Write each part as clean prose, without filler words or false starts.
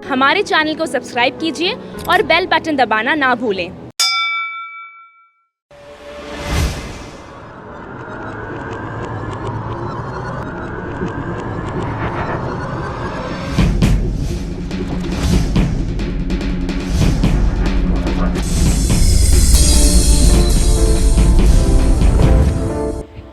हमारे चैनल को सब्सक्राइब कीजिए और बेल बटन दबाना ना भूलें।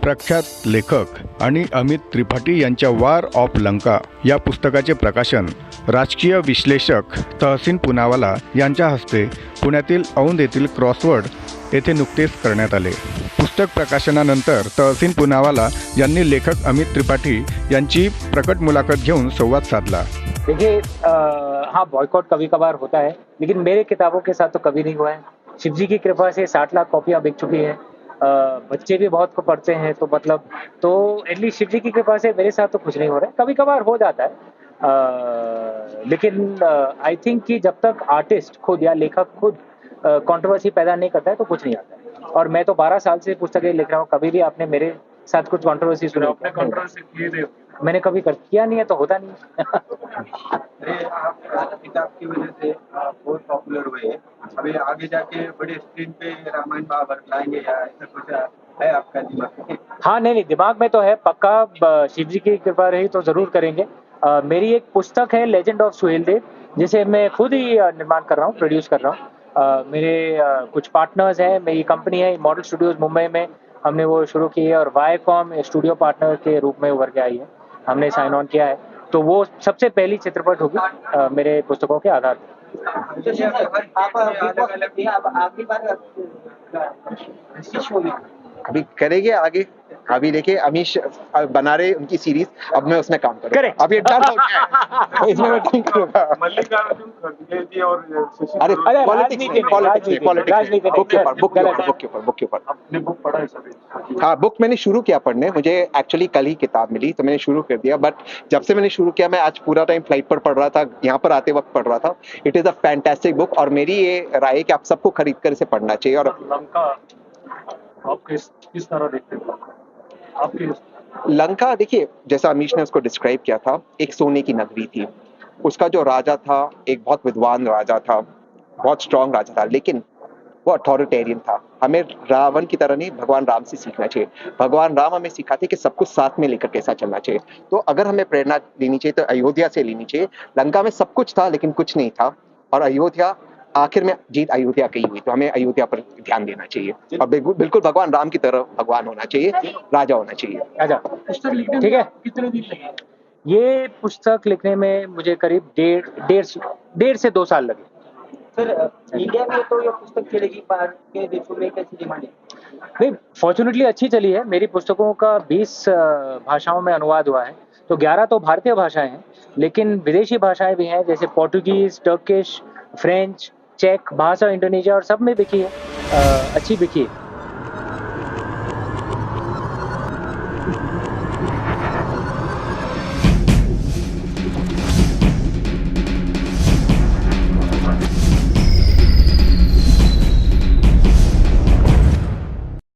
प्रख्यात लेखक आणि अमित त्रिपाठी यांच्या वार ऑफ लंका या पुस्तकाचे प्रकाशन राजकीय विश्लेषक तहसीन पुनावाला यांच्या हस्ते पुण्यातील औंध येथील क्रॉसवर्ड येथे नुकतेच करण्यात आले। पुस्तक प्रकाशनानंतर तहसीन पुनावाला यांनी लेखक अमित त्रिपाठी यांची प्रकट मुलाखत घेऊन संवाद साधला। देखिए हाँ, बॉयकॉट कभी कभार होता है, लेकिन मेरे किताबों के साथ तो कभी नहीं हुआ है। शिव जी की कृपा से 60 लाख कॉपियाँ बिक चुकी हैं। बच्चे भी बहुत को पढ़ते हैं, तो मतलब तो एटलीस्ट शिव जी की कृपा से मेरे साथ तो कुछ नहीं हो रहा है। कभी कभार हो जाता है, लेकिन आई थिंक कि जब तक आर्टिस्ट खुद या लेखक खुद कंट्रोवर्सी पैदा नहीं करता है तो कुछ नहीं आता है। और मैं तो 12 साल से पुस्तकें लिख रहा हूँ, कभी भी आपने मेरे साथ कुछ कंट्रोवर्सी सुनी? आपने कंट्रोवर्सी किए थे? मैंने कभी किया नहीं है तो होता नहीं है। अरे आप किताब की वजह से बहुत पॉपुलर हुए हैं। अभी आगे जाके बड़े स्क्रीन पे रामायण महाभारत लाएंगे या ऐसा कुछ है आपका दिमाग में? हाँ, नहीं दिमाग में तो है पक्का। शिव जी की कृपा रही तो जरूर करेंगे। मेरी एक पुस्तक है लेजेंड ऑफ सुहेलदेव, जिसे मैं खुद ही निर्माण कर रहा हूँ, प्रोड्यूस कर रहा हूँ। मेरे कुछ पार्टनर्स हैं, मेरी कंपनी है मॉडल स्टूडियोज मुंबई में, हमने वो शुरू की है, और वाईकॉम स्टूडियो पार्टनर के रूप में उभर के आई है, हमने साइन ऑन किया है। तो वो सबसे पहली चित्रपट होगी मेरे पुस्तकों के आधार पर। अभी करेंगे आगे। अभी देखिए अमीश बना रहे उनकी सीरीज, अब मैं उसमें काम करूँ। करें। अब ये डन हो गया है, तो इसमें मैं काम करूँगा। मल्लिकार्जुन खड़गे जी और शशि अरे थरूर पॉलिटिक्स बुक के ऊपर अपने बुक पढ़ा है सभी? हाँ, बुक मैंने शुरू किया पढ़ने। मुझे एक्चुअली कल ही किताब मिली तो मैंने शुरू कर दिया, बट जब से मैंने शुरू किया मैं आज पूरा टाइम फ्लाइट पर पढ़ रहा था, यहाँ पर आते वक्त पढ़ रहा था। It is a fantastic book और मेरी ये राय है कि आप सबको खरीद कर इसे पढ़ना चाहिए। और लंका आप किस तरह देखते हैं? आपकी लंका देखिए, जैसा अमीश ने उसको डिस्क्राइब किया था, एक सोने की नगरी थी। उसका जो राजा था एक बहुत विद्वान राजा था, बहुत स्ट्रांग राजा था, लेकिन वो अथॉरिटेरियन था। हमें रावण की तरह नहीं, भगवान राम से सीखना चाहिए। भगवान राम हमें सिखाते कि सब कुछ साथ में लेकर कैसा चलना चाहिए। तो अगर हमें प्रेरणा लेनी चाहिए तो अयोध्या से लेनी चाहिए। लंका में सब कुछ था लेकिन कुछ नहीं था, और अयोध्या आखिर में जीत अयोध्या की हुई। तो हमें अयोध्या पर ध्यान देना चाहिए और बिल्कुल भगवान राम की तरह भगवान होना चाहिए, राजा होना चाहिए। अच्छा, पुस्तक लिखने ठीक है। कितने दिन लगे? ये पुस्तक लिखने में मुझे करीब डेढ़ से 2 साल लगे। सर, इंडिया में तो ये पुस्तक चलेगी, बाहर के देशों में कैसी डिमांड है? नहीं, फॉर्चुनेटली अच्छी चली है। मेरी पुस्तकों का 20 भाषाओं में अनुवाद हुआ है, तो 11 तो भारतीय भाषाएं हैं, लेकिन विदेशी भाषाएं भी हैं, जैसे पोर्टुगीज, टर्किश, फ्रेंच, चेक भाषा, इंडोनेशिया, और सब में बिकी है। अच्छी बिकी है।